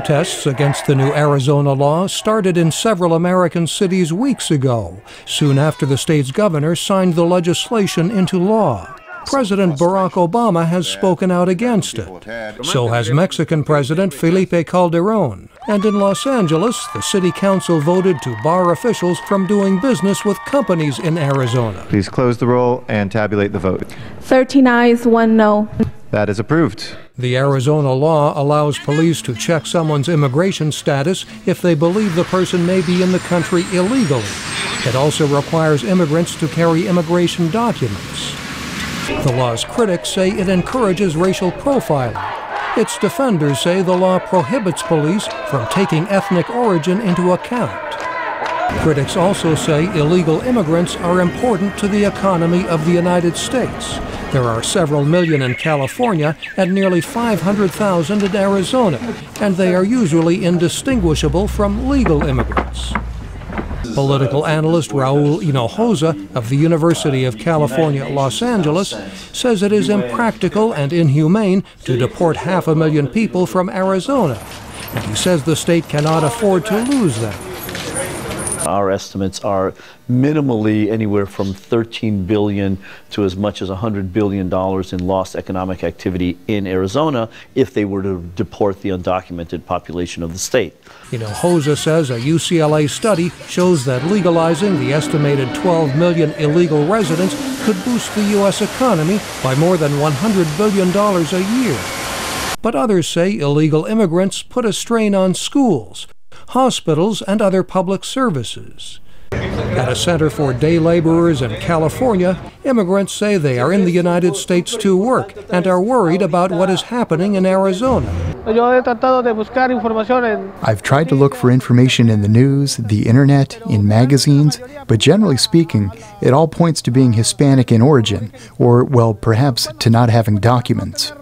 Protests against the new Arizona law started in several American cities weeks ago, soon after the state's governor signed the legislation into law. President Barack Obama has spoken out against it. So has Mexican President Felipe Calderón. And in Los Angeles, the city council voted to bar officials from doing business with companies in Arizona. Please close the roll and tabulate the vote. 13 ayes, 1 no. That is approved. The Arizona law allows police to check someone's immigration status if they believe the person may be in the country illegally. It also requires immigrants to carry immigration documents. The law's critics say it encourages racial profiling. Its defenders say the law prohibits police from taking ethnic origin into account. Critics also say illegal immigrants are important to the economy of the United States. There are several million in California and nearly 500,000 in Arizona, and they are usually indistinguishable from legal immigrants. Political analyst Raul Hinojosa of the University of California, Los Angeles, says it is impractical and inhumane to deport 500,000 people from Arizona, and he says the state cannot afford to lose them. Our estimates are minimally anywhere from $13 billion to as much as $100 billion in lost economic activity in Arizona if they were to deport the undocumented population of the state. Hinojosa says a UCLA study shows that legalizing the estimated 12 million illegal residents could boost the U.S. economy by more than $100 billion a year. But others say illegal immigrants put a strain on schools, hospitals, and other public services. At a center for day laborers in California, immigrants say they are in the United States to work and are worried about what is happening in Arizona. I've tried to look for information in the news, the internet, in magazines, but generally speaking, it all points to being Hispanic in origin, or, well, perhaps to not having documents.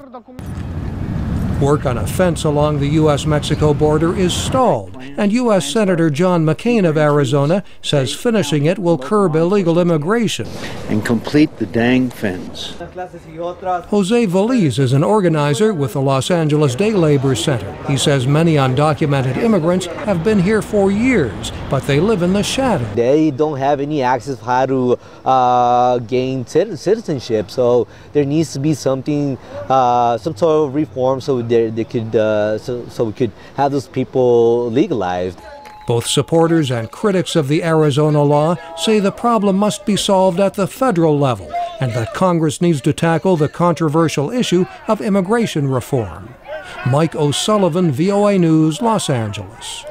Work on a fence along the U.S.-Mexico border is stalled, and U.S. Senator John McCain of Arizona says finishing it will curb illegal immigration. And complete the dang fence. Jose Veliz is an organizer with the Los Angeles Day Labor Center. He says many undocumented immigrants have been here for years, but they live in the shadow. They don't have any access how to gain citizenship, so there needs to be something, some sort of reform so they could, so we could have those people legalized. Both supporters and critics of the Arizona law say the problem must be solved at the federal level and that Congress needs to tackle the controversial issue of immigration reform. Mike O'Sullivan, VOA News, Los Angeles.